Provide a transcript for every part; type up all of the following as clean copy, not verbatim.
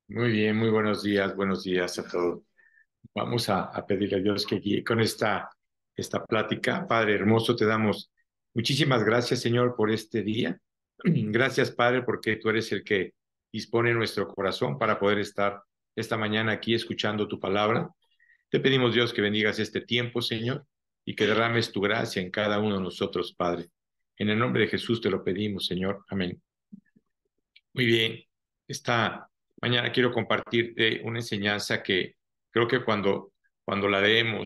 Muy bien, muy buenos días a todos. Vamos a pedirle a Dios que guíe con esta plática. Padre hermoso, te damos muchísimas gracias, Señor, por este día. Gracias, Padre, porque tú eres el que dispone nuestro corazón para poder estar esta mañana aquí escuchando tu palabra. Te pedimos, Dios, que bendigas este tiempo, Señor, y que derrames tu gracia en cada uno de nosotros, Padre. En el nombre de Jesús te lo pedimos, Señor. Amén. Muy bien, esta mañana quiero compartirte una enseñanza que creo que cuando la leemos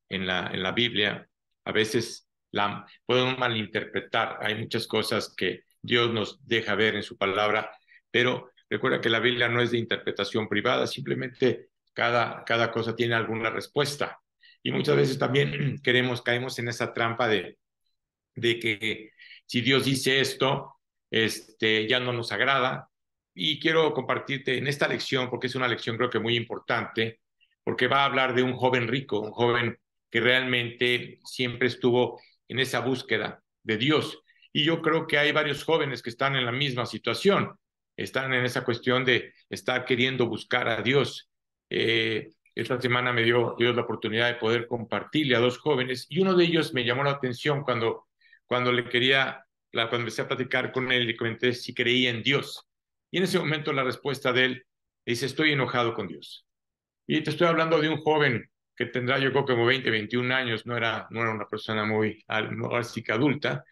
en la Biblia, a veces la podemos malinterpretar. Hay muchas cosas que Dios nos deja ver en su palabra, pero recuerda que la Biblia no es de interpretación privada, simplemente cada cosa tiene alguna respuesta. Y muchas veces también caemos en esa trampa de que si Dios dice esto, ya no nos agrada. Y quiero compartirte en esta lección, porque es una lección creo que muy importante, porque va a hablar de un joven rico, un joven que realmente siempre estuvo en esa búsqueda de Dios. Y yo creo que hay varios jóvenes que están en la misma situación, están en esa cuestión de estar queriendo buscar a Dios. Esta semana me dio Dios la oportunidad de poder compartirle a dos jóvenes y uno de ellos me llamó la atención cuando cuando empecé a platicar con él, le comenté si creía en Dios. Y en ese momento la respuesta de él dice, estoy enojado con Dios. Y te estoy hablando de un joven que tendrá yo creo como 20, 21 años, no era una persona muy, no, así que adulta.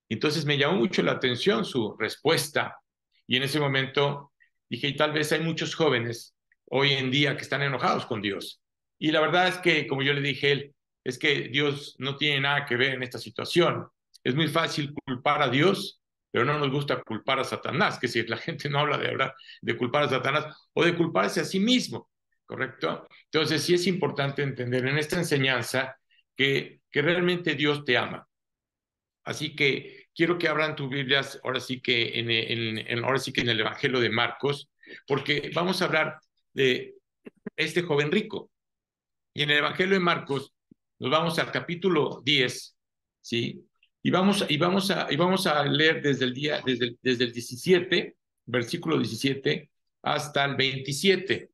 Entonces me llamó mucho la atención su respuesta. Y en ese momento dije, y tal vez hay muchos jóvenes hoy en día que están enojados con Dios. Y la verdad es que, como yo le dije a él, es que Dios no tiene nada que ver en esta situación. Es muy fácil culpar a Dios, pero no nos gusta culpar a Satanás, que si la gente no habla de culpar a Satanás o de culparse a sí mismo, ¿correcto? Entonces sí es importante entender en esta enseñanza que realmente Dios te ama. Así que quiero que abran tus Biblias ahora sí que ahora sí que en el Evangelio de Marcos, porque vamos a hablar de este joven rico. Y en el Evangelio de Marcos nos vamos al capítulo 10, ¿sí? Y vamos a leer desde el 17, versículo 17, hasta el 27.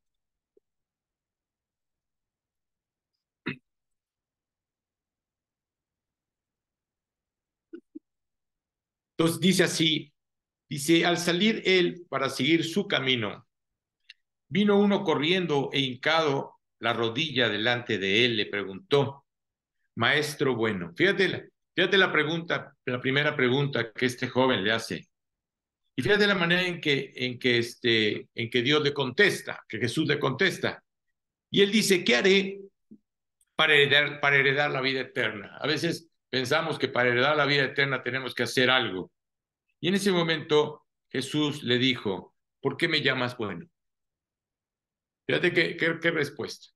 Entonces dice así, dice, al salir él para seguir su camino, vino uno corriendo e hincado la rodilla delante de él, le preguntó, Maestro bueno, fíjate la pregunta, la primera pregunta que este joven le hace. Y fíjate la manera en que Dios le contesta, que Jesús le contesta. Y él dice, ¿qué haré para heredar la vida eterna? A veces pensamos que para heredar la vida eterna tenemos que hacer algo. Y en ese momento Jesús le dijo, ¿por qué me llamas bueno? Fíjate qué respuesta.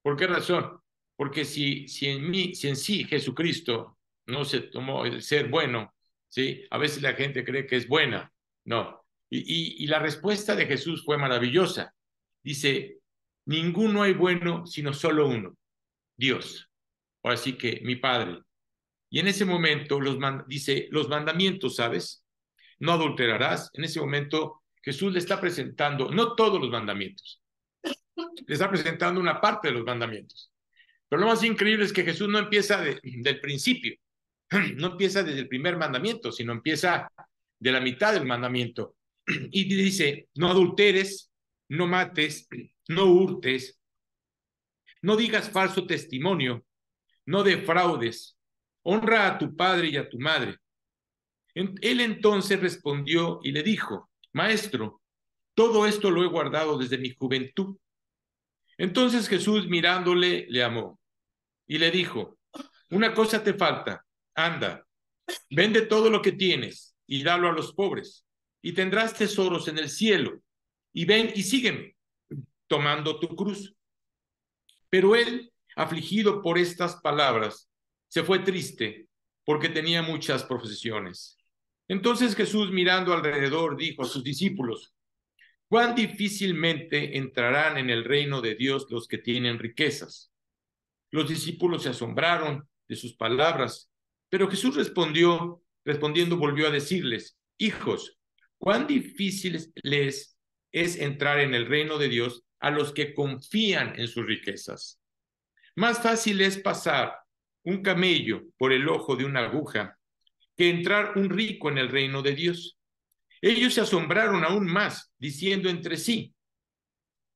¿Por qué razón? Porque si en sí Jesucristo no se tomó el ser bueno, ¿sí? A veces la gente cree que es buena. No. Y la respuesta de Jesús fue maravillosa. Dice, ninguno hay bueno, sino solo uno, Dios. O así que mi Padre. Y en ese momento dice, los mandamientos, ¿sabes? No adulterarás. En ese momento Jesús le está presentando, no todos los mandamientos, le está presentando una parte de los mandamientos. Pero lo más increíble es que Jesús no empieza del principio, no empieza desde el primer mandamiento, sino empieza de la mitad del mandamiento. Y dice, no adulteres, no mates, no hurtes, no digas falso testimonio, no defraudes, honra a tu padre y a tu madre. Él entonces respondió y le dijo, Maestro, todo esto lo he guardado desde mi juventud. Entonces Jesús mirándole le amó y le dijo, una cosa te falta, anda, vende todo lo que tienes y dalo a los pobres y tendrás tesoros en el cielo y ven y sígueme tomando tu cruz. Pero él, afligido por estas palabras, se fue triste porque tenía muchas posesiones. Entonces Jesús mirando alrededor dijo a sus discípulos, cuán difícilmente entrarán en el reino de Dios los que tienen riquezas. Los discípulos se asombraron de sus palabras Pero Jesús respondiendo, volvió a decirles: hijos, cuán difícil les es entrar en el reino de Dios a los que confían en sus riquezas. Más fácil es pasar un camello por el ojo de una aguja que entrar un rico en el reino de Dios. Ellos se asombraron aún más, diciendo entre sí: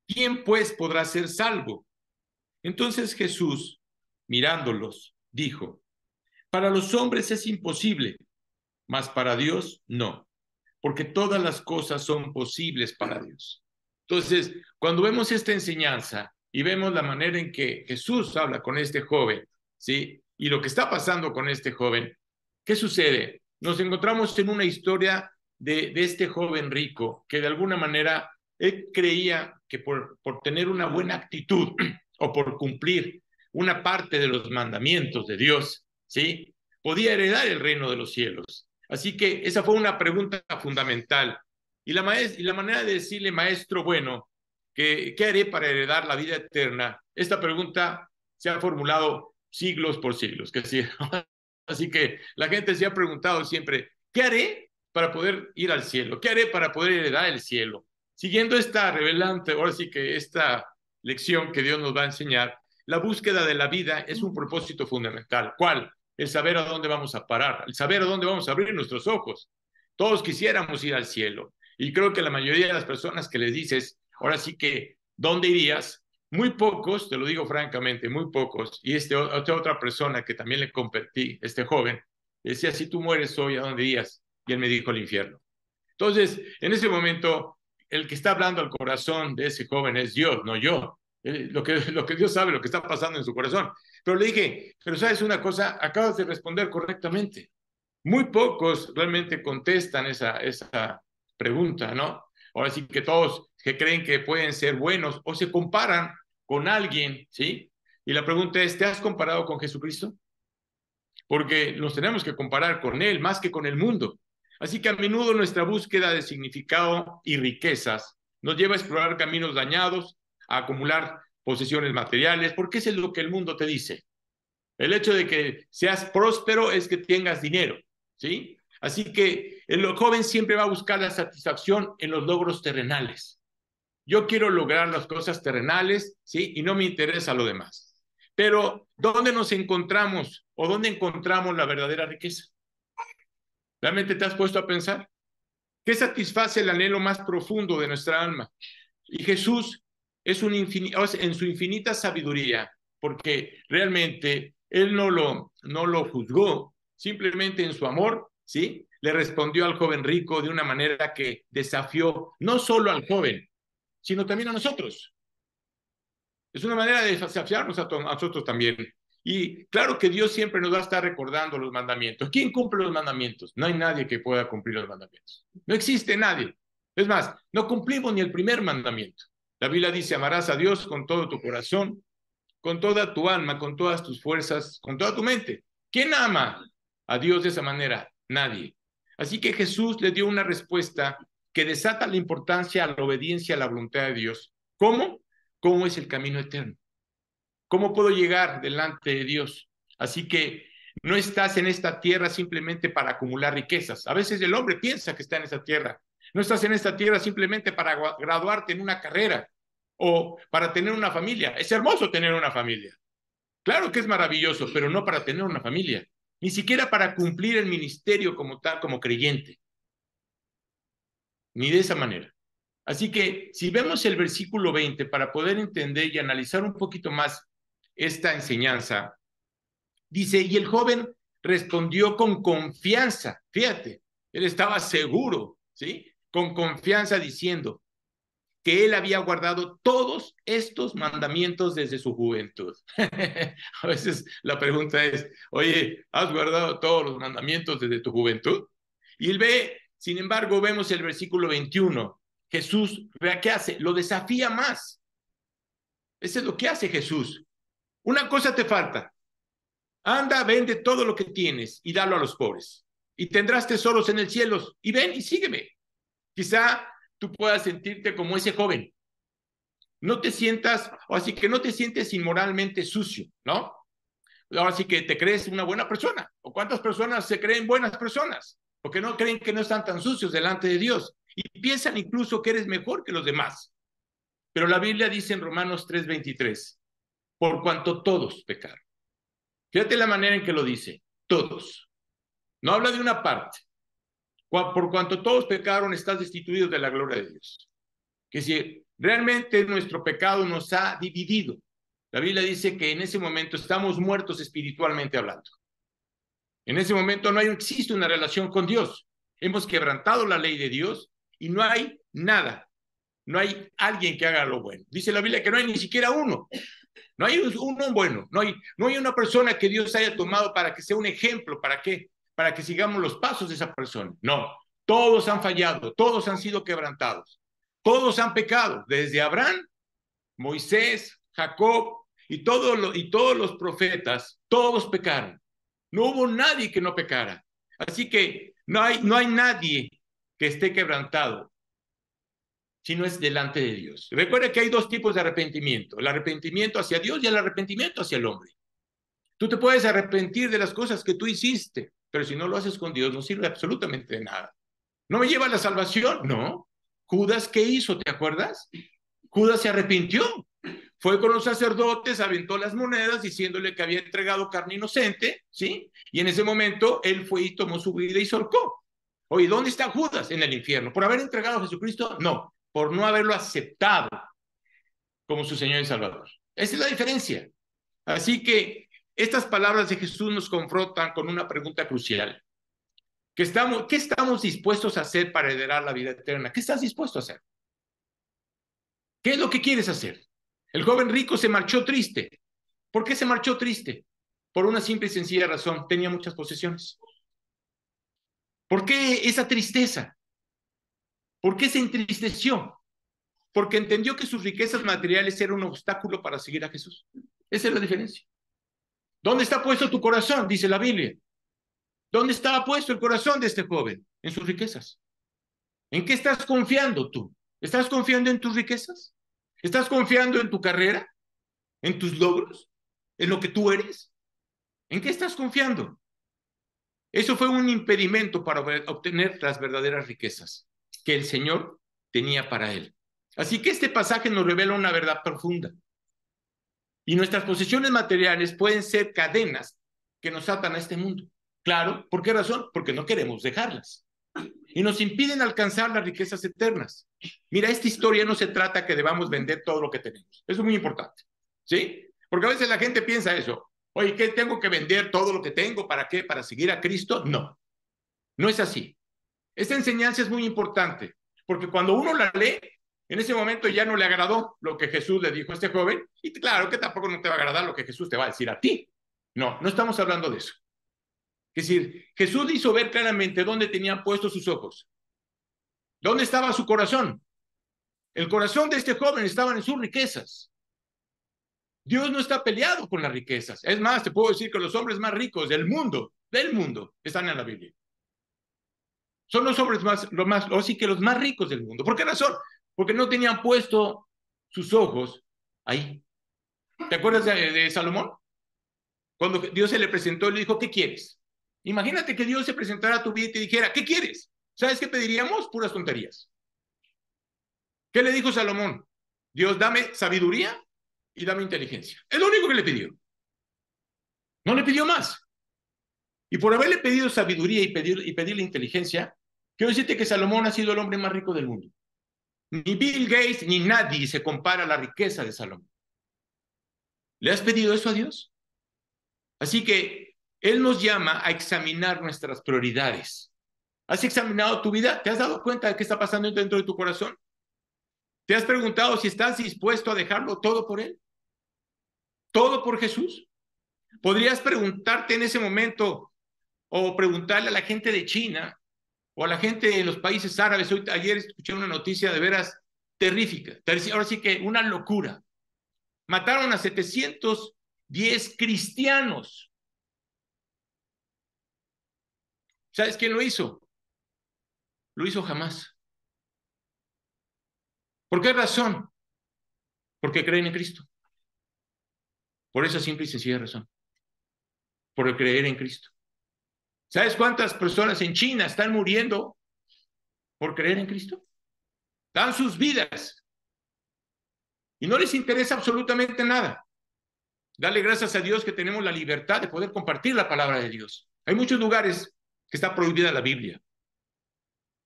¿quién pues podrá ser salvo? Entonces Jesús, mirándolos, dijo: para los hombres es imposible, mas para Dios no, porque todas las cosas son posibles para Dios. Entonces, cuando vemos esta enseñanza y vemos la manera en que Jesús habla con este joven, ¿sí? Y lo que está pasando con este joven, ¿qué sucede? Nos encontramos en una historia de este joven rico que de alguna manera él creía que por tener una buena actitud o por cumplir una parte de los mandamientos de Dios, ¿sí? Podía heredar el reino de los cielos. Así que esa fue una pregunta fundamental. Y la manera de decirle: maestro bueno, ¿qué haré para heredar la vida eterna? Esta pregunta se ha formulado siglos por siglos. Así que la gente se ha preguntado siempre: ¿qué haré para poder ir al cielo? ¿Qué haré para poder heredar el cielo? Siguiendo esta revelante, ahora sí que esta lección que Dios nos va a enseñar, la búsqueda de la vida es un propósito fundamental. ¿Cuál? El saber a dónde vamos a parar, el saber a dónde vamos a abrir nuestros ojos. Todos quisiéramos ir al cielo. Y creo que la mayoría de las personas que les dices, ahora sí que, ¿dónde irías? Muy pocos, te lo digo francamente, muy pocos. Y esta otra persona que también le compartí, este joven, decía: si tú mueres hoy, ¿a dónde irías? Y él me dijo: al infierno. Entonces, en ese momento, el que está hablando al corazón de ese joven es Dios, no yo. Lo que Dios sabe, lo que está pasando en su corazón. Pero le dije: pero sabes una cosa, acabas de responder correctamente. Muy pocos realmente contestan esa pregunta, ¿no? Ahora sí que todos que creen que pueden ser buenos o se comparan con alguien, ¿sí? Y la pregunta es: ¿te has comparado con Jesucristo? Porque nos tenemos que comparar con Él más que con el mundo. Así que a menudo nuestra búsqueda de significado y riquezas nos lleva a explorar caminos dañados, a acumular posesiones materiales, porque eso es lo que el mundo te dice. El hecho de que seas próspero es que tengas dinero, ¿sí? Así que el joven siempre va a buscar la satisfacción en los logros terrenales. Yo quiero lograr las cosas terrenales, ¿sí? Y no me interesa lo demás. Pero, ¿dónde nos encontramos o dónde encontramos la verdadera riqueza? ¿Realmente te has puesto a pensar? ¿Qué satisface el anhelo más profundo de nuestra alma? Y Jesús es en su infinita sabiduría, porque realmente Él no lo juzgó, simplemente en su amor, ¿sí? Le respondió al joven rico de una manera que desafió no solo al joven, sino también a nosotros. Es una manera de desafiarnos a nosotros también. Y claro que Dios siempre nos va a estar recordando los mandamientos. ¿Quién cumple los mandamientos? No hay nadie que pueda cumplir los mandamientos. No existe nadie. Es más, no cumplimos ni el primer mandamiento. La Biblia dice: amarás a Dios con todo tu corazón, con toda tu alma, con todas tus fuerzas, con toda tu mente. ¿Quién ama a Dios de esa manera? Nadie. Así que Jesús le dio una respuesta que desata la importancia a la obediencia a la voluntad de Dios. ¿Cómo? ¿Cómo es el camino eterno? ¿Cómo puedo llegar delante de Dios? Así que no estás en esta tierra simplemente para acumular riquezas. A veces el hombre piensa que está en esta tierra. No estás en esta tierra simplemente para graduarte en una carrera o para tener una familia. Es hermoso tener una familia. Claro que es maravilloso, pero no para tener una familia. Ni siquiera para cumplir el ministerio como tal, como creyente. Ni de esa manera. Así que si vemos el versículo 20 para poder entender y analizar un poquito más esta enseñanza, dice: y el joven respondió con confianza. Fíjate, él estaba seguro, ¿sí? Con confianza, diciendo que él había guardado todos estos mandamientos desde su juventud. A veces la pregunta es: oye, ¿has guardado todos los mandamientos desde tu juventud? Y él ve, sin embargo, vemos el versículo 21. Jesús, vea qué hace, lo desafía más. Eso es lo que hace Jesús. Una cosa te falta: anda, vende todo lo que tienes y dalo a los pobres, y tendrás tesoros en el cielo, y ven y sígueme. Quizá tú puedas sentirte como ese joven. No te sientas, o así que no te sientes inmoralmente sucio, ¿no? ahora sí que te crees una buena persona. ¿O cuántas personas se creen buenas personas? Porque no creen que no están tan sucios delante de Dios. Y piensan incluso que eres mejor que los demás. Pero la Biblia dice en Romanos 3:23, por cuanto todos pecaron. Fíjate la manera en que lo dice, todos. No habla de una parte. Por cuanto todos pecaron, estás destituidos de la gloria de Dios. Que si realmente nuestro pecado nos ha dividido, la Biblia dice que en ese momento estamos muertos espiritualmente hablando. En ese momento no existe una relación con Dios. Hemos quebrantado la ley de Dios y no hay nada. No hay alguien que haga lo bueno. Dice la Biblia que no hay ni siquiera uno. No hay uno bueno. No hay una persona que Dios haya tomado para que sea un ejemplo. ¿Para qué? Para que sigamos los pasos de esa persona. No. Todos han fallado. Todos han sido quebrantados. Todos han pecado. Desde Abraham, Moisés, Jacob y todos los profetas. Todos pecaron. No hubo nadie que no pecara. Así que no hay nadie que esté quebrantado si no es delante de Dios. Recuerda que hay dos tipos de arrepentimiento, el arrepentimiento hacia Dios y el arrepentimiento hacia el hombre. Tú te puedes arrepentir de las cosas que tú hiciste, pero si no lo haces con Dios no sirve absolutamente de nada. ¿No me lleva a la salvación? No. Judas, ¿qué hizo? ¿Te acuerdas? Judas se arrepintió. Fue con los sacerdotes, aventó las monedas diciéndole que había entregado carne inocente, ¿sí? Y en ese momento él fue y tomó su vida y se ahorcó. Oye, ¿dónde está Judas? En el infierno. ¿Por haber entregado a Jesucristo? No, por no haberlo aceptado como su Señor y Salvador. Esa es la diferencia. Así que estas palabras de Jesús nos confrontan con una pregunta crucial. ¿Qué estamos dispuestos a hacer para heredar la vida eterna? ¿Qué estás dispuesto a hacer? ¿Qué es lo que quieres hacer? El joven rico se marchó triste. ¿Por qué se marchó triste? Por una simple y sencilla razón, tenía muchas posesiones. ¿Por qué esa tristeza? ¿Por qué se entristeció? Porque entendió que sus riquezas materiales eran un obstáculo para seguir a Jesús. Esa es la diferencia. ¿Dónde está puesto tu corazón? Dice la Biblia. ¿Dónde estaba puesto el corazón de este joven? En sus riquezas. ¿En qué estás confiando tú? ¿Estás confiando en tus riquezas? ¿Estás confiando en tu carrera? ¿En tus logros? ¿En lo que tú eres? ¿En qué estás confiando? Eso fue un impedimento para obtener las verdaderas riquezas que el Señor tenía para él. Así que este pasaje nos revela una verdad profunda. Y nuestras posesiones materiales pueden ser cadenas que nos atan a este mundo. Claro, ¿por qué razón? Porque no queremos dejarlas. Y nos impiden alcanzar las riquezas eternas. Mira, esta historia no se trata que debamos vender todo lo que tenemos. Eso es muy importante. ¿Sí? Porque a veces la gente piensa eso. Oye, ¿qué tengo que vender todo lo que tengo? ¿Para qué? ¿Para seguir a Cristo? No, no es así. Esta enseñanza es muy importante, porque cuando uno la lee, en ese momento ya no le agradó lo que Jesús le dijo a este joven, y claro que tampoco no te va a agradar lo que Jesús te va a decir a ti. No, no estamos hablando de eso. Es decir, Jesús hizo ver claramente dónde tenían puestos sus ojos, dónde estaba su corazón. El corazón de este joven estaba en sus riquezas. Dios no está peleado con las riquezas. Es más, te puedo decir que los hombres más ricos del mundo, están en la Biblia. Son los hombres así que los más ricos del mundo. ¿Por qué razón? Porque no tenían puesto sus ojos ahí. ¿Te acuerdas de Salomón? Cuando Dios se le presentó, le dijo, ¿qué quieres? Imagínate que Dios se presentara a tu vida y te dijera, ¿qué quieres? ¿Sabes qué pediríamos? Puras tonterías. ¿Qué le dijo Salomón? Dios, dame sabiduría y dame inteligencia. Es lo único que le pidió. No le pidió más. Y por haberle pedido sabiduría y pedirle inteligencia, quiero decirte que Salomón ha sido el hombre más rico del mundo. Ni Bill Gates ni nadie se compara a la riqueza de Salomón. ¿Le has pedido eso a Dios? Así que Él nos llama a examinar nuestras prioridades. ¿Has examinado tu vida? ¿Te has dado cuenta de qué está pasando dentro de tu corazón? ¿Te has preguntado si estás dispuesto a dejarlo todo por Él? ¿Todo por Jesús? Podrías preguntarte en ese momento o preguntarle a la gente de China o a la gente de los países árabes. Ayer escuché una noticia de veras terrífica. Ahora sí que una locura. Mataron a 710 cristianos. ¿Sabes quién lo hizo? Lo hizo jamás. ¿Por qué razón? Porque creen en Cristo. Por esa simple y sencilla razón. por creer en Cristo. ¿Sabes cuántas personas en China están muriendo por creer en Cristo? Dan sus vidas y no les interesa absolutamente nada. Dale gracias a Dios que tenemos la libertad de poder compartir la palabra de Dios. Hay muchos lugares que está prohibida la Biblia.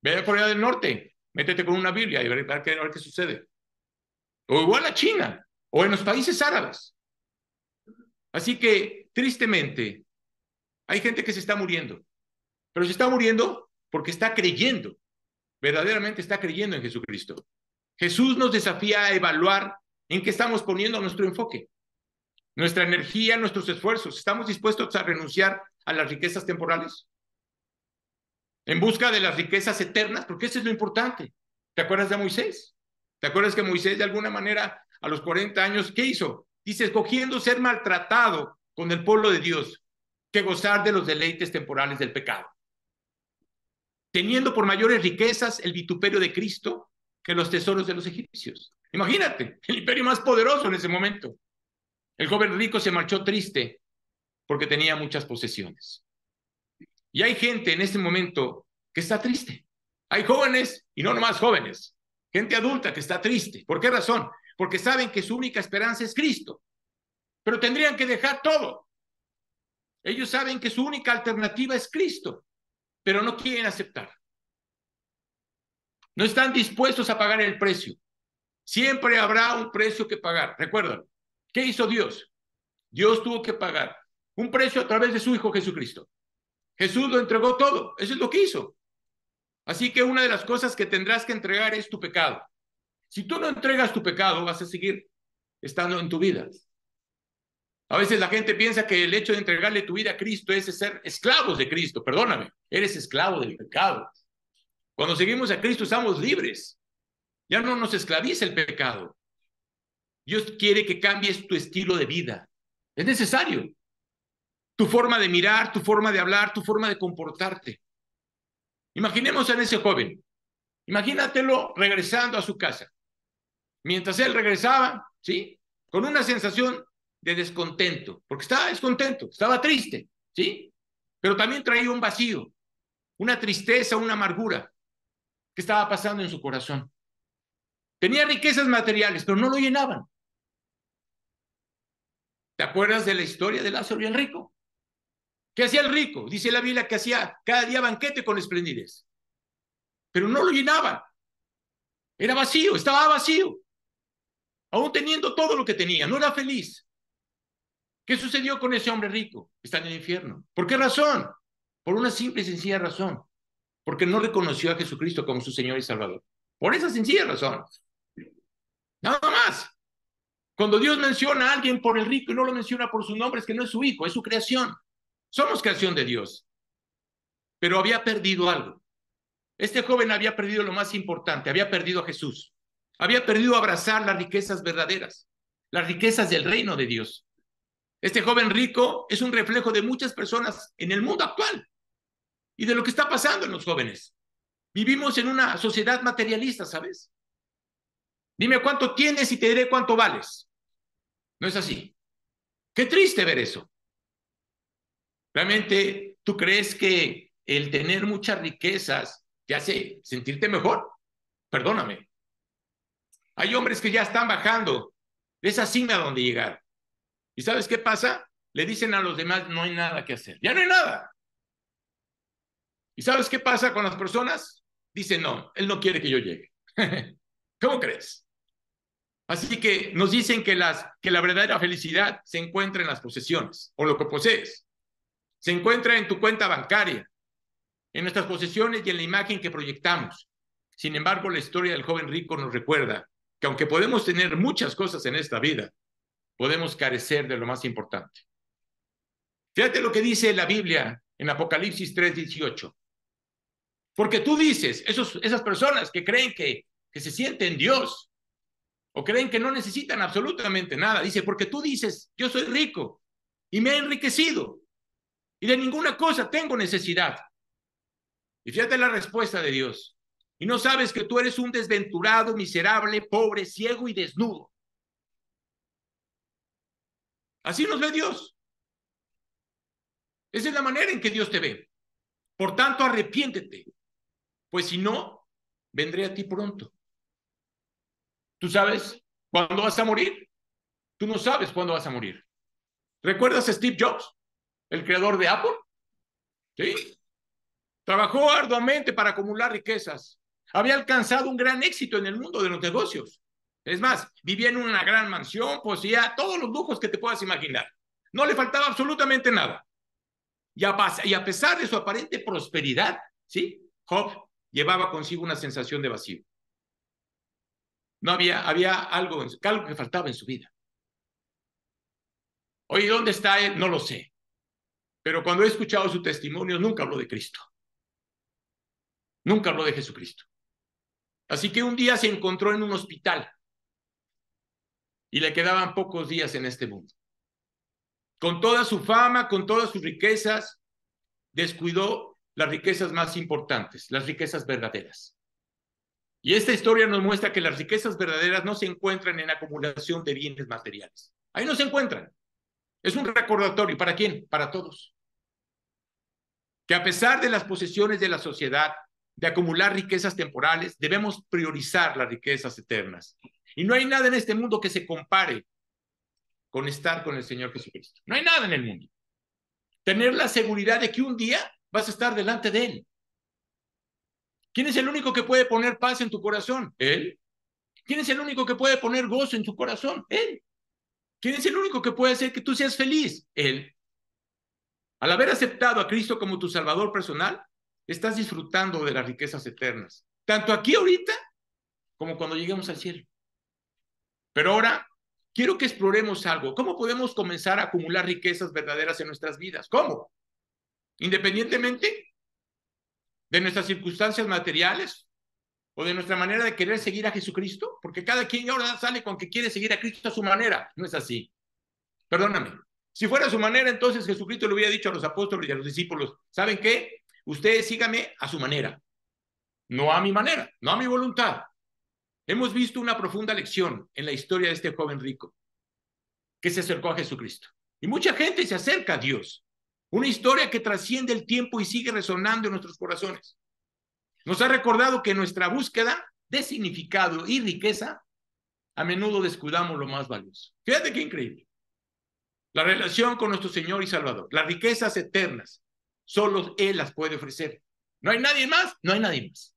Ve a Corea del Norte, métete con una Biblia y a ver qué sucede. O igual a China, o en los países árabes. Así que, tristemente, hay gente que se está muriendo. Pero se está muriendo porque está creyendo, verdaderamente está creyendo en Jesucristo. Jesús nos desafía a evaluar en qué estamos poniendo nuestro enfoque, nuestra energía, nuestros esfuerzos. ¿Estamos dispuestos a renunciar a las riquezas temporales? En busca de las riquezas eternas, porque eso es lo importante. ¿Te acuerdas de Moisés? ¿Te acuerdas que Moisés de alguna manera a los 40 años, ¿qué hizo? Dice, escogiendo ser maltratado con el pueblo de Dios que gozar de los deleites temporales del pecado, teniendo por mayores riquezas el vituperio de Cristo que los tesoros de los egipcios. Imagínate, el imperio más poderoso en ese momento. El joven rico se marchó triste porque tenía muchas posesiones. Y hay gente en este momento que está triste. Hay jóvenes, y no nomás jóvenes, gente adulta que está triste. ¿Por qué razón? Porque saben que su única esperanza es Cristo, pero tendrían que dejar todo. Ellos saben que su única alternativa es Cristo, pero no quieren aceptar. No están dispuestos a pagar el precio. Siempre habrá un precio que pagar. Recuerdan, ¿qué hizo Dios? Dios tuvo que pagar un precio a través de su Hijo Jesucristo. Jesús lo entregó todo. Eso es lo que hizo. Así que una de las cosas que tendrás que entregar es tu pecado. Si tú no entregas tu pecado, vas a seguir estando en tu vida. A veces la gente piensa que el hecho de entregarle tu vida a Cristo es ser esclavos de Cristo. Perdóname, eres esclavo del pecado. Cuando seguimos a Cristo estamos libres. Ya no nos esclaviza el pecado. Dios quiere que cambies tu estilo de vida. Es necesario. Tu forma de mirar, tu forma de hablar, tu forma de comportarte. Imaginemos a ese joven. Imagínatelo regresando a su casa. Mientras él regresaba, ¿sí? Con una sensación de descontento, porque estaba descontento, estaba triste, ¿sí? Pero también traía un vacío, una tristeza, una amargura que estaba pasando en su corazón. Tenía riquezas materiales, pero no lo llenaban. ¿Te acuerdas de la historia de Lázaro y el rico? ¿Qué hacía el rico? Dice la Biblia que hacía cada día banquete con esplendidez, pero no lo llenaba. Era vacío, estaba vacío. Aún teniendo todo lo que tenía, no era feliz. ¿Qué sucedió con ese hombre rico? Está en el infierno. ¿Por qué razón? Por una simple y sencilla razón. Porque no reconoció a Jesucristo como su Señor y Salvador. Por esa sencilla razón. Nada más. Cuando Dios menciona a alguien por el rico y no lo menciona por su nombre, es que no es su hijo, es su creación. Somos creación de Dios. Pero había perdido algo. Este joven había perdido lo más importante, había perdido a Jesús. Había perdido abrazar las riquezas verdaderas, las riquezas del reino de Dios. Este joven rico es un reflejo de muchas personas en el mundo actual y de lo que está pasando en los jóvenes. Vivimos en una sociedad materialista, ¿sabes? Dime cuánto tienes y te diré cuánto vales. No es así. Qué triste ver eso. ¿Realmente tú crees que el tener muchas riquezas te hace sentirte mejor? Perdóname. Hay hombres que ya están bajando de esa cima a donde llegar. ¿Y sabes qué pasa? Le dicen a los demás, no hay nada que hacer. Ya no hay nada. ¿Y sabes qué pasa con las personas? Dicen, no, él no quiere que yo llegue. ¿Cómo crees? Así que nos dicen que la verdadera felicidad se encuentra en las posesiones o lo que posees. Se encuentra en tu cuenta bancaria, en nuestras posesiones y en la imagen que proyectamos. Sin embargo, la historia del joven rico nos recuerda que aunque podemos tener muchas cosas en esta vida, podemos carecer de lo más importante. Fíjate lo que dice la Biblia en Apocalipsis 3:18. Porque tú dices, esas personas que creen que se sienten Dios o creen que no necesitan absolutamente nada, dice, porque tú dices, yo soy rico y me he enriquecido y de ninguna cosa tengo necesidad. Y fíjate la respuesta de Dios. Y no sabes que tú eres un desventurado, miserable, pobre, ciego y desnudo. Así nos ve Dios. Esa es la manera en que Dios te ve. Por tanto, arrepiéntete, pues si no, vendré a ti pronto. ¿Tú sabes cuándo vas a morir? Tú no sabes cuándo vas a morir. ¿Recuerdas a Steve Jobs, el creador de Apple? Sí. Trabajó arduamente para acumular riquezas. Había alcanzado un gran éxito en el mundo de los negocios. Es más, vivía en una gran mansión, poseía todos los lujos que te puedas imaginar. No le faltaba absolutamente nada. Y a pesar de su aparente prosperidad, ¿sí? Job llevaba consigo una sensación de vacío. No había algo que faltaba en su vida. Oye, ¿dónde está él? No lo sé. Pero cuando he escuchado su testimonio, nunca habló de Cristo. Nunca habló de Jesucristo. Así que un día se encontró en un hospital y le quedaban pocos días en este mundo. Con toda su fama, con todas sus riquezas, descuidó las riquezas más importantes, las riquezas verdaderas. Y esta historia nos muestra que las riquezas verdaderas no se encuentran en acumulación de bienes materiales. Ahí no se encuentran. Es un recordatorio. ¿Para quién? Para todos. Que a pesar de las posesiones de la sociedad, de acumular riquezas temporales, debemos priorizar las riquezas eternas. Y no hay nada en este mundo que se compare con estar con el Señor Jesucristo. No hay nada en el mundo. Tener la seguridad de que un día vas a estar delante de Él. ¿Quién es el único que puede poner paz en tu corazón? Él. ¿Quién es el único que puede poner gozo en tu corazón? Él. ¿Quién es el único que puede hacer que tú seas feliz? Él. Al haber aceptado a Cristo como tu Salvador personal, estás disfrutando de las riquezas eternas, tanto aquí ahorita como cuando lleguemos al cielo. Pero ahora quiero que exploremos algo. ¿Cómo podemos comenzar a acumular riquezas verdaderas en nuestras vidas? ¿Cómo? Independientemente de nuestras circunstancias materiales o de nuestra manera de querer seguir a Jesucristo, porque cada quien ahora sale con que quiere seguir a Cristo a su manera. No es así. Perdóname. Si fuera a su manera, entonces Jesucristo le hubiera dicho a los apóstoles y a los discípulos, ¿saben qué? Ustedes síganme a su manera, no a mi manera, no a mi voluntad. Hemos visto una profunda lección en la historia de este joven rico que se acercó a Jesucristo. Y mucha gente se acerca a Dios. Una historia que trasciende el tiempo y sigue resonando en nuestros corazones. Nos ha recordado que en nuestra búsqueda de significado y riqueza, a menudo descuidamos lo más valioso. Fíjate qué increíble. La relación con nuestro Señor y Salvador, las riquezas eternas, solo Él las puede ofrecer. No hay nadie más, no hay nadie más.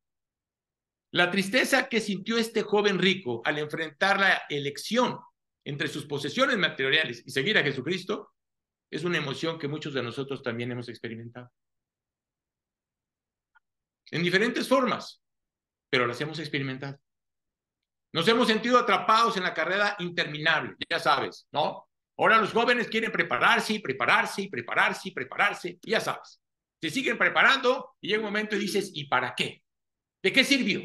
La tristeza que sintió este joven rico al enfrentar la elección entre sus posesiones materiales y seguir a Jesucristo es una emoción que muchos de nosotros también hemos experimentado. En diferentes formas, pero las hemos experimentado. Nos hemos sentido atrapados en la carrera interminable, ya sabes, ¿no? Ahora los jóvenes quieren prepararse, prepararse, prepararse, prepararse, ya sabes. Se siguen preparando y llega un momento y dices, ¿y para qué? ¿De qué sirvió?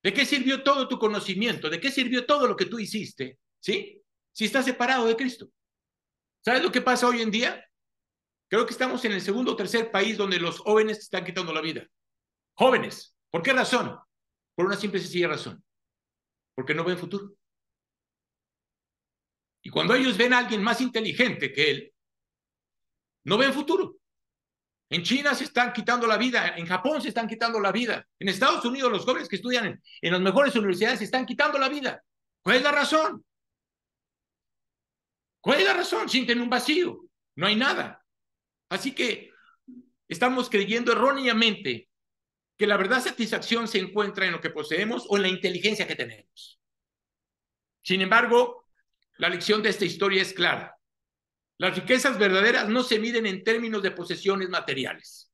¿De qué sirvió todo tu conocimiento? ¿De qué sirvió todo lo que tú hiciste? ¿Sí? Si estás separado de Cristo. ¿Sabes lo que pasa hoy en día? Creo que estamos en el segundo o tercer país donde los jóvenes están quitando la vida. Jóvenes. ¿Por qué razón? Por una simple y sencilla razón. Porque no ven futuro. Y cuando ellos ven a alguien más inteligente que él, no ven futuro. En China se están quitando la vida, en Japón se están quitando la vida, en Estados Unidos los jóvenes que estudian en las mejores universidades se están quitando la vida. ¿Cuál es la razón? ¿Cuál es la razón? Sienten un vacío, no hay nada. Así que estamos creyendo erróneamente que la verdadera satisfacción se encuentra en lo que poseemos o en la inteligencia que tenemos. Sin embargo, la lección de esta historia es clara. Las riquezas verdaderas no se miden en términos de posesiones materiales,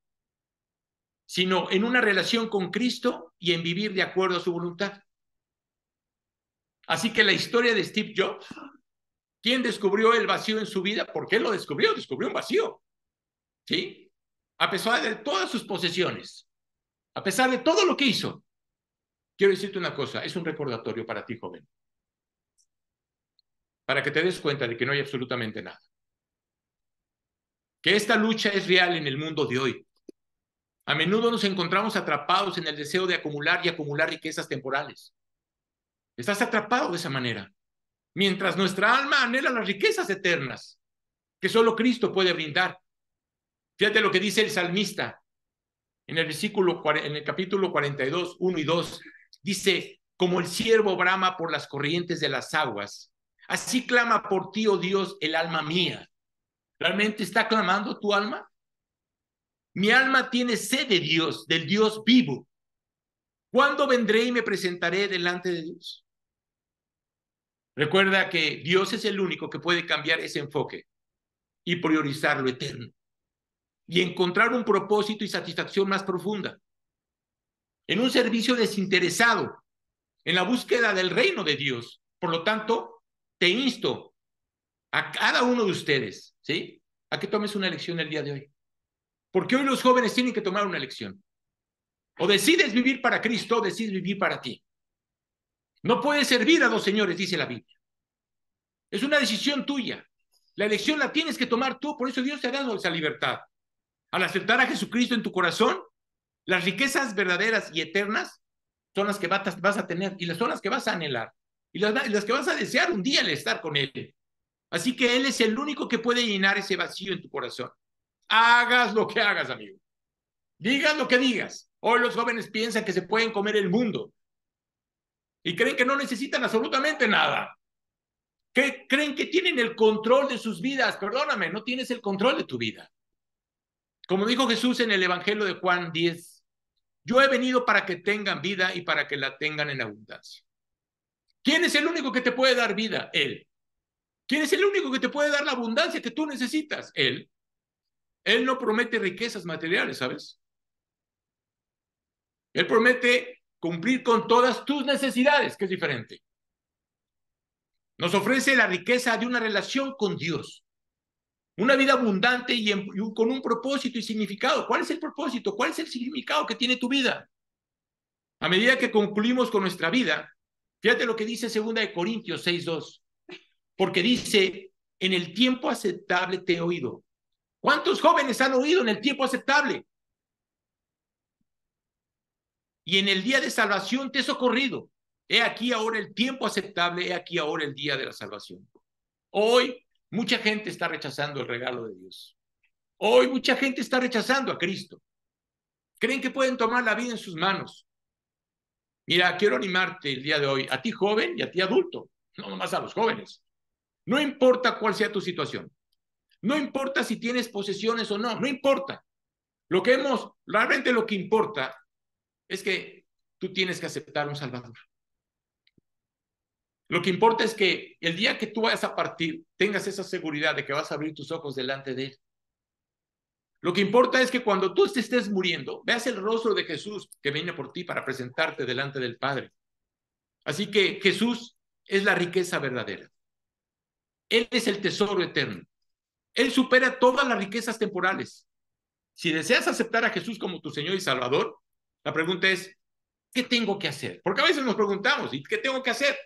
sino en una relación con Cristo y en vivir de acuerdo a su voluntad. Así que la historia de Steve Jobs, ¿quién descubrió el vacío en su vida? ¿Por qué lo descubrió? Descubrió un vacío, ¿sí? A pesar de todas sus posesiones, a pesar de todo lo que hizo. Quiero decirte una cosa, es un recordatorio para ti, joven, para que te des cuenta de que no hay absolutamente nada. Que esta lucha es real en el mundo de hoy. A menudo nos encontramos atrapados en el deseo de acumular y acumular riquezas temporales. Estás atrapado de esa manera. Mientras nuestra alma anhela las riquezas eternas que solo Cristo puede brindar. Fíjate lo que dice el salmista en el capítulo 42, 1 y 2. Dice, como el ciervo brama por las corrientes de las aguas, así clama por ti, oh Dios, el alma mía. ¿Realmente está clamando tu alma? Mi alma tiene sed de Dios, del Dios vivo. ¿Cuándo vendré y me presentaré delante de Dios? Recuerda que Dios es el único que puede cambiar ese enfoque y priorizar lo eterno y encontrar un propósito y satisfacción más profunda en un servicio desinteresado, en la búsqueda del reino de Dios. Por lo tanto, te insto a cada uno de ustedes, ¿sí?, a que tomes una elección el día de hoy. Porque hoy los jóvenes tienen que tomar una elección. O decides vivir para Cristo o decides vivir para ti. No puedes servir a dos señores, dice la Biblia. Es una decisión tuya. La elección la tienes que tomar tú, por eso Dios te ha dado esa libertad. Al aceptar a Jesucristo en tu corazón, las riquezas verdaderas y eternas son las que vas a tener y son las que vas a anhelar y las que vas a desear un día al estar con Él. Así que Él es el único que puede llenar ese vacío en tu corazón. Hagas lo que hagas, amigo. Digas lo que digas. Hoy los jóvenes piensan que se pueden comer el mundo y creen que no necesitan absolutamente nada. Creen que tienen el control de sus vidas. Perdóname, no tienes el control de tu vida. Como dijo Jesús en el Evangelio de Juan 10, yo he venido para que tengan vida y para que la tengan en abundancia. ¿Quién es el único que te puede dar vida? Él. ¿Quién es el único que te puede dar la abundancia que tú necesitas? Él. Él no promete riquezas materiales, ¿sabes? Él promete cumplir con todas tus necesidades, que es diferente. Nos ofrece la riqueza de una relación con Dios. Una vida abundante y con un propósito y significado. ¿Cuál es el propósito? ¿Cuál es el significado que tiene tu vida? A medida que concluimos con nuestra vida, fíjate lo que dice 2 Corintios 6:2. Porque dice, en el tiempo aceptable te he oído. ¿Cuántos jóvenes han oído en el tiempo aceptable? Y en el día de salvación te he socorrido. He aquí ahora el tiempo aceptable, he aquí ahora el día de la salvación. Hoy mucha gente está rechazando el regalo de Dios. Hoy mucha gente está rechazando a Cristo. Creen que pueden tomar la vida en sus manos. Mira, quiero animarte el día de hoy, a ti joven y a ti adulto, no nomás a los jóvenes. No importa cuál sea tu situación. No importa si tienes posesiones o no, no importa. Realmente lo que importa es que tú tienes que aceptar un Salvador. Lo que importa es que el día que tú vayas a partir, tengas esa seguridad de que vas a abrir tus ojos delante de Él. Lo que importa es que cuando tú estés muriendo, veas el rostro de Jesús que viene por ti para presentarte delante del Padre. Así que Jesús es la riqueza verdadera. Él es el tesoro eterno. Él supera todas las riquezas temporales. Si deseas aceptar a Jesús como tu Señor y Salvador, la pregunta es, ¿qué tengo que hacer? Porque a veces nos preguntamos, ¿y qué tengo que hacer?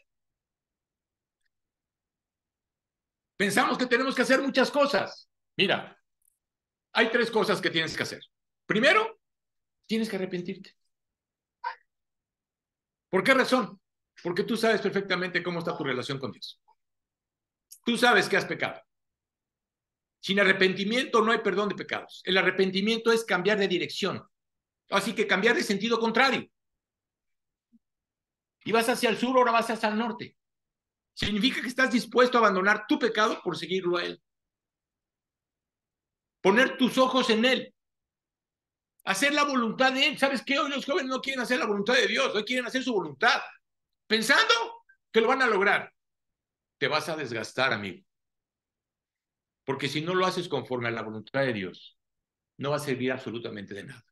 Pensamos que tenemos que hacer muchas cosas. Mira, hay 3 cosas que tienes que hacer. Primero, tienes que arrepentirte. ¿Por qué razón? Porque tú sabes perfectamente cómo está tu relación con Dios. Tú sabes que has pecado. Sin arrepentimiento no hay perdón de pecados. El arrepentimiento es cambiar de dirección. Así que cambiar de sentido contrario. Y vas hacia el sur, ahora vas hacia el norte. Significa que estás dispuesto a abandonar tu pecado por seguirlo a Él. Poner tus ojos en Él. Hacer la voluntad de Él. ¿Sabes qué? Hoy los jóvenes no quieren hacer la voluntad de Dios. Hoy quieren hacer su voluntad. Pensando que lo van a lograr. Te vas a desgastar, amigo. Porque si no lo haces conforme a la voluntad de Dios, no va a servir absolutamente de nada.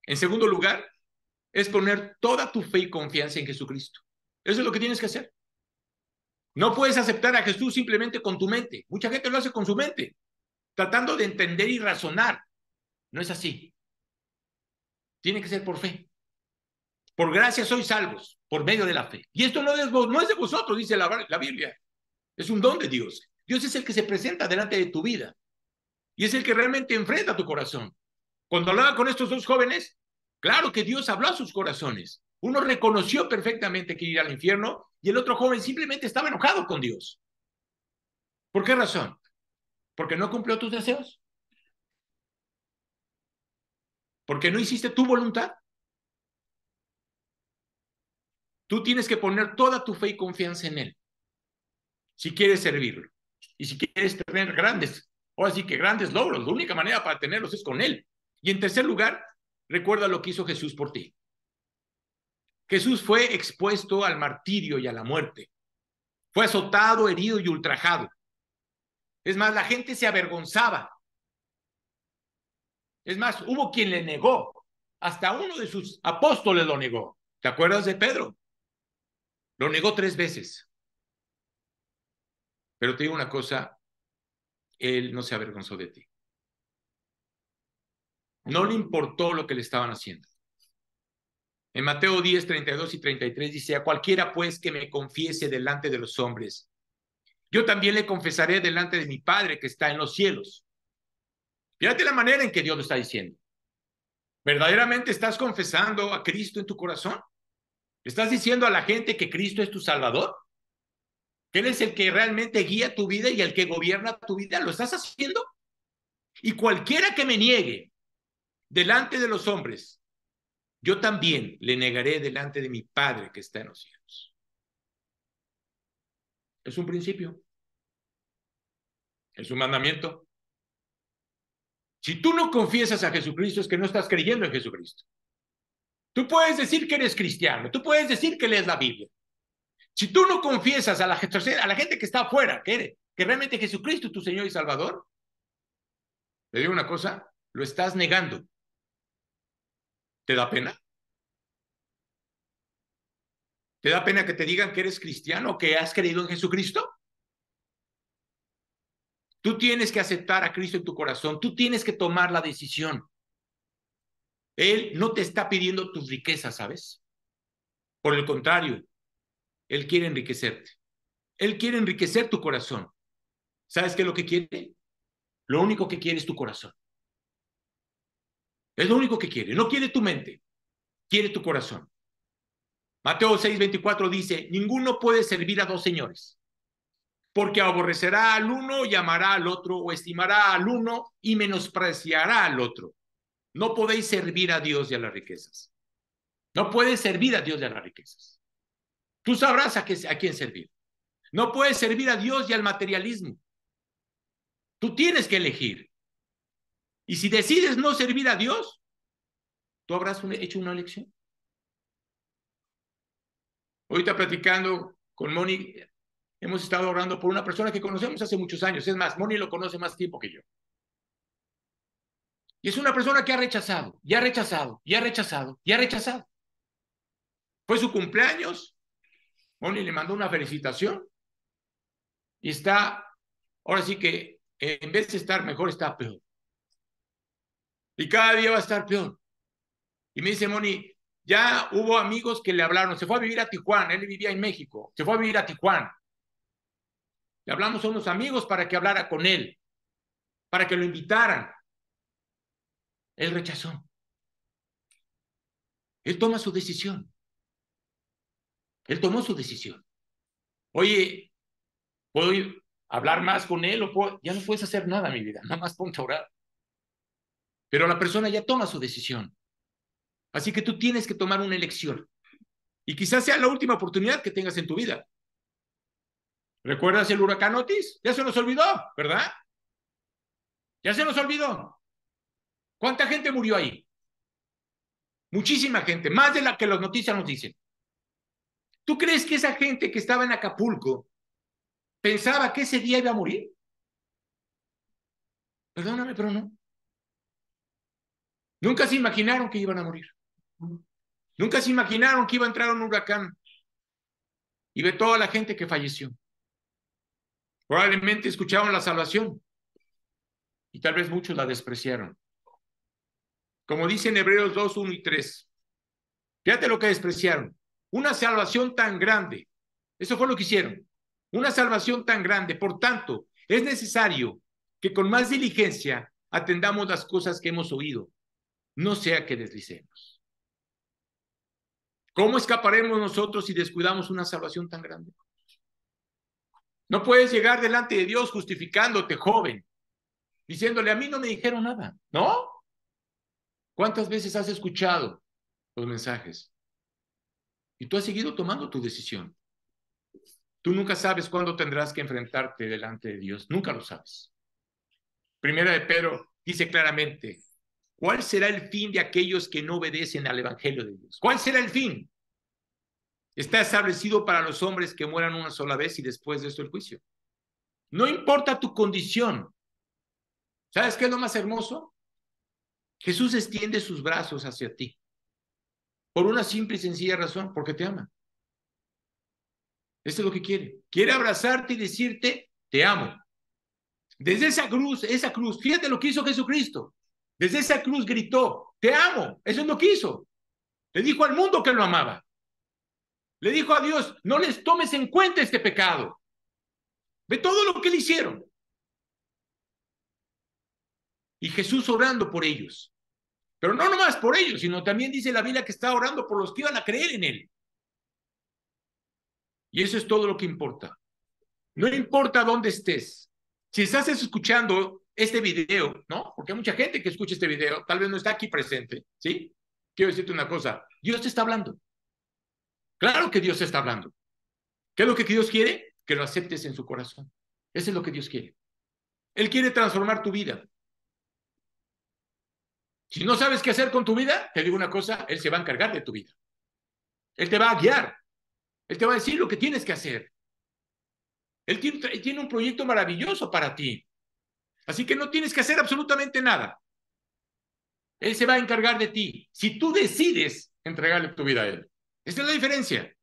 En segundo lugar, es poner toda tu fe y confianza en Jesucristo. Eso es lo que tienes que hacer. No puedes aceptar a Jesús simplemente con tu mente. Mucha gente lo hace con su mente, tratando de entender y razonar. No es así. Tiene que ser por fe. Por gracia sois salvos, por medio de la fe. Y esto no es de vosotros, dice la Biblia. Es un don de Dios. Dios es el que se presenta delante de tu vida. Y es el que realmente enfrenta tu corazón. Cuando hablaba con estos 2 jóvenes, claro que Dios habló a sus corazones. Uno reconoció perfectamente que iría al infierno y el otro joven simplemente estaba enojado con Dios. ¿Por qué razón? ¿Porque no cumplió tus deseos? porque no hiciste tu voluntad. Tú tienes que poner toda tu fe y confianza en Él, si quieres servirlo. Y si quieres tener grandes, o así que grandes logros, la única manera para tenerlos es con Él. Y en tercer lugar, recuerda lo que hizo Jesús por ti. Jesús fue expuesto al martirio y a la muerte. Fue azotado, herido y ultrajado. Es más, la gente se avergonzaba. Es más, hubo quien le negó. Hasta uno de sus apóstoles lo negó. ¿Te acuerdas de Pedro? Lo negó 3 veces. Pero te digo una cosa, él no se avergonzó de ti. No le importó lo que le estaban haciendo. En Mateo 10, 32 y 33 dice, a cualquiera pues que me confiese delante de los hombres, yo también le confesaré delante de mi Padre que está en los cielos. Fíjate la manera en que Dios lo está diciendo. ¿Verdaderamente estás confesando a Cristo en tu corazón? ¿Estás diciendo a la gente que Cristo es tu Salvador? ¿Que Él es el que realmente guía tu vida y el que gobierna tu vida? ¿Lo estás haciendo? Y cualquiera que me niegue delante de los hombres, yo también le negaré delante de mi Padre que está en los cielos. Es un principio. Es un mandamiento. Si tú no confiesas a Jesucristo, es que no estás creyendo en Jesucristo. Tú puedes decir que eres cristiano, tú puedes decir que lees la Biblia. Si tú no confiesas a la gente que está afuera, que realmente Jesucristo es tu Señor y Salvador, le digo una cosa, lo estás negando. ¿Te da pena? ¿Te da pena que te digan que eres cristiano, que has creído en Jesucristo? Tú tienes que aceptar a Cristo en tu corazón, tú tienes que tomar la decisión. Él no te está pidiendo tus riquezas, ¿sabes? Por el contrario, Él quiere enriquecerte. Él quiere enriquecer tu corazón. ¿Sabes qué es lo que quiere? Lo único que quiere es tu corazón. Es lo único que quiere. No quiere tu mente, quiere tu corazón. Mateo 6:24 dice, ninguno puede servir a 2 señores, porque aborrecerá al uno y amará al otro, o estimará al uno y menospreciará al otro. No podéis servir a Dios y a las riquezas. No puedes servir a Dios y a las riquezas. Tú sabrás a quién servir. No puedes servir a Dios y al materialismo. Tú tienes que elegir. Y si decides no servir a Dios, tú habrás hecho una elección. Ahorita platicando con Moni, hemos estado orando por una persona que conocemos hace muchos años. Es más, Moni lo conoce más tiempo que yo. Y es una persona que ha rechazado, y ha rechazado, y ha rechazado, y ha rechazado. Fue su cumpleaños, Moni le mandó una felicitación, y está, ahora sí que en vez de estar mejor, está peor. Y cada día va a estar peor. Y me dice Moni, ya hubo amigos que le hablaron, se fue a vivir a Tijuana, él vivía en México, se fue a vivir a Tijuana. Le hablamos a unos amigos para que hablara con él, para que lo invitaran. Él rechazó. Él toma su decisión. Él tomó su decisión. Oye, ¿puedo hablar más con él? Ya no puedes hacer nada, mi vida, nada más ponte a orar. Pero la persona ya toma su decisión. Así que tú tienes que tomar una elección. Y quizás sea la última oportunidad que tengas en tu vida. ¿Recuerdas el huracán Otis? Ya se nos olvidó, ¿verdad? Ya se nos olvidó. ¿Cuánta gente murió ahí? Muchísima gente, más de la que las noticias nos dicen. ¿Tú crees que esa gente que estaba en Acapulco pensaba que ese día iba a morir? Perdóname, pero no. Nunca se imaginaron que iban a morir. Nunca se imaginaron que iba a entrar un huracán y ve toda la gente que falleció. Probablemente escucharon la salvación y tal vez muchos la despreciaron. Como dicen Hebreos 2, 1 y 3. Fíjate lo que despreciaron. Una salvación tan grande. Eso fue lo que hicieron. Una salvación tan grande. Por tanto, es necesario que con más diligencia atendamos las cosas que hemos oído. No sea que deslicemos. ¿Cómo escaparemos nosotros si descuidamos una salvación tan grande? No puedes llegar delante de Dios justificándote, joven, diciéndole, a mí no me dijeron nada, ¿no? ¿Cuántas veces has escuchado los mensajes? Y tú has seguido tomando tu decisión. Tú nunca sabes cuándo tendrás que enfrentarte delante de Dios. Nunca lo sabes. Primera de Pedro dice claramente, ¿cuál será el fin de aquellos que no obedecen al Evangelio de Dios? ¿Cuál será el fin? Está establecido para los hombres que mueran una sola vez y después de esto el juicio. No importa tu condición. ¿Sabes qué es lo más hermoso? Jesús extiende sus brazos hacia ti. Por una simple y sencilla razón, porque te ama. Eso es lo que quiere. Quiere abrazarte y decirte, te amo. Desde esa cruz, fíjate lo que hizo Jesucristo. Desde esa cruz gritó, te amo. Eso es lo que hizo. Le dijo al mundo que lo amaba. Le dijo a Dios, no les tomes en cuenta este pecado. Ve todo lo que le hicieron. Y Jesús orando por ellos. Pero no nomás por ellos, sino también dice la Biblia que está orando por los que iban a creer en él. Y eso es todo lo que importa. No importa dónde estés. Si estás escuchando este video, ¿no? Porque hay mucha gente que escucha este video, tal vez no está aquí presente, ¿sí? Quiero decirte una cosa, Dios te está hablando. Claro que Dios te está hablando. ¿Qué es lo que Dios quiere? Que lo aceptes en su corazón. Eso es lo que Dios quiere. Él quiere transformar tu vida. Si no sabes qué hacer con tu vida, te digo una cosa, Él se va a encargar de tu vida. Él te va a guiar. Él te va a decir lo que tienes que hacer. Él tiene un proyecto maravilloso para ti. Así que no tienes que hacer absolutamente nada. Él se va a encargar de ti. Si tú decides entregarle tu vida a Él. Esta es la diferencia.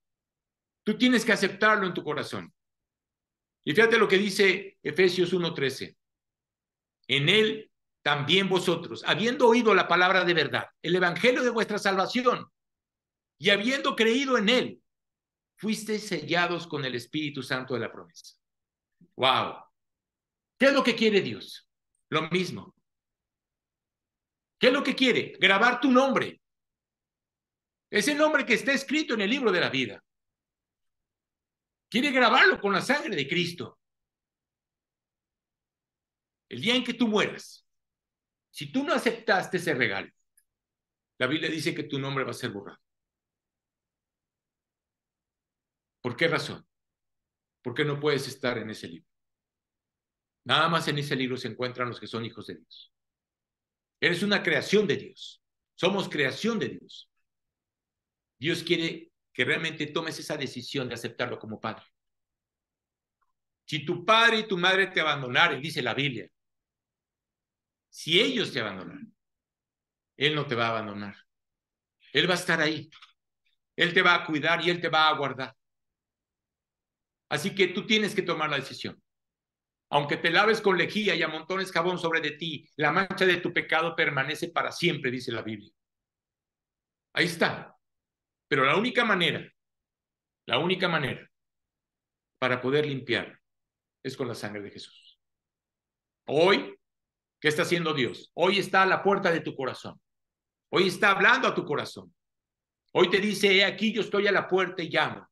Tú tienes que aceptarlo en tu corazón. Y fíjate lo que dice Efesios 1:13. En Él también vosotros, habiendo oído la palabra de verdad, el evangelio de vuestra salvación, y habiendo creído en Él, fuisteis sellados con el Espíritu Santo de la promesa. ¡Wow! ¿Qué es lo que quiere Dios? Lo mismo. ¿Qué es lo que quiere? Grabar tu nombre. Ese nombre que está escrito en el libro de la vida. Quiere grabarlo con la sangre de Cristo. El día en que tú mueras, si tú no aceptaste ese regalo, la Biblia dice que tu nombre va a ser borrado. ¿Por qué razón? Porque no puedes estar en ese libro. Nada más en ese libro se encuentran los que son hijos de Dios. Eres una creación de Dios. Somos creación de Dios. Dios quiere que realmente tomes esa decisión de aceptarlo como padre. Si tu padre y tu madre te abandonaron, dice la Biblia, si ellos te abandonaron, Él no te va a abandonar. Él va a estar ahí. Él te va a cuidar y Él te va a guardar. Así que tú tienes que tomar la decisión. Aunque te laves con lejía y amontones jabón sobre de ti, la mancha de tu pecado permanece para siempre, dice la Biblia. Ahí está. Pero la única manera para poder limpiar es con la sangre de Jesús. Hoy, ¿qué está haciendo Dios? Hoy está a la puerta de tu corazón. Hoy está hablando a tu corazón. Hoy te dice, he aquí yo estoy a la puerta y llamo.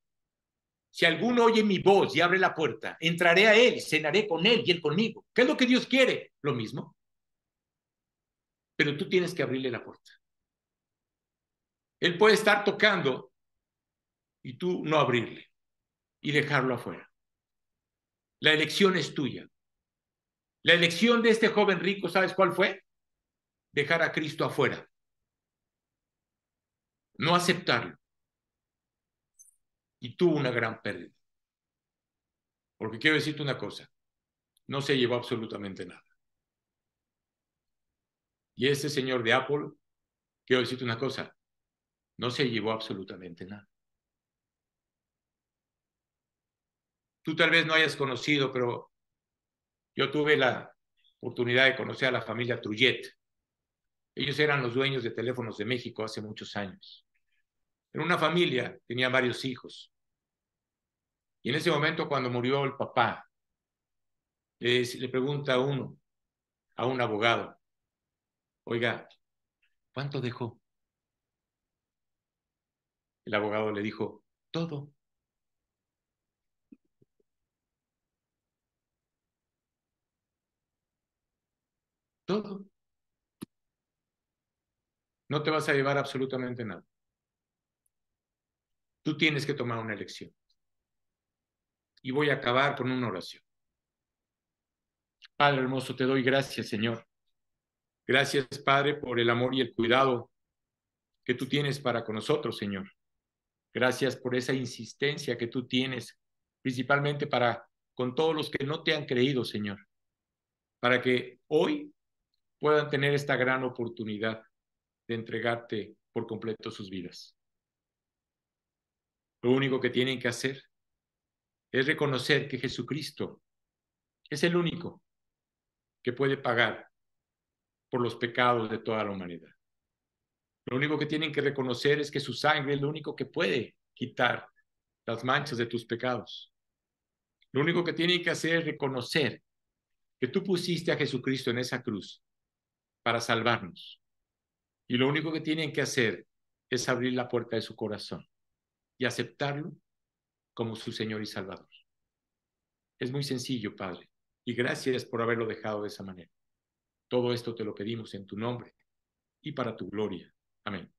Si alguno oye mi voz y abre la puerta, entraré a él, cenaré con él y él conmigo. ¿Qué es lo que Dios quiere? Lo mismo. Pero tú tienes que abrirle la puerta. Él puede estar tocando y tú no abrirle y dejarlo afuera. La elección es tuya. La elección de este joven rico, ¿sabes cuál fue? Dejar a Cristo afuera. No aceptarlo. Y tuvo una gran pérdida. Porque quiero decirte una cosa, no se llevó absolutamente nada. Y ese señor de Apple, quiero decirte una cosa, no se llevó absolutamente nada. Tú tal vez no hayas conocido, pero yo tuve la oportunidad de conocer a la familia Trullet. Ellos eran los dueños de Teléfonos de México hace muchos años. Era una familia, tenía varios hijos. Y en ese momento, cuando murió el papá, le pregunta a uno, a un abogado, oiga, ¿cuánto dejó? El abogado le dijo, todo. Todo. no te vas a llevar absolutamente nada. Tú tienes que tomar una elección. Y voy a acabar con una oración. Padre hermoso, te doy gracias, Señor. Gracias, Padre, por el amor y el cuidado que tú tienes para con nosotros, Señor. Gracias por esa insistencia que tú tienes, principalmente para con todos los que no te han creído, Señor, para que hoy puedan tener esta gran oportunidad de entregarte por completo sus vidas. Lo único que tienen que hacer es reconocer que Jesucristo es el único que puede pagar por los pecados de toda la humanidad. Lo único que tienen que reconocer es que su sangre es lo único que puede quitar las manchas de tus pecados. Lo único que tienen que hacer es reconocer que tú pusiste a Jesucristo en esa cruz para salvarnos. Y lo único que tienen que hacer es abrir la puerta de su corazón y aceptarlo como su Señor y Salvador. Es muy sencillo, Padre, y gracias por haberlo dejado de esa manera. Todo esto te lo pedimos en tu nombre y para tu gloria. Amén.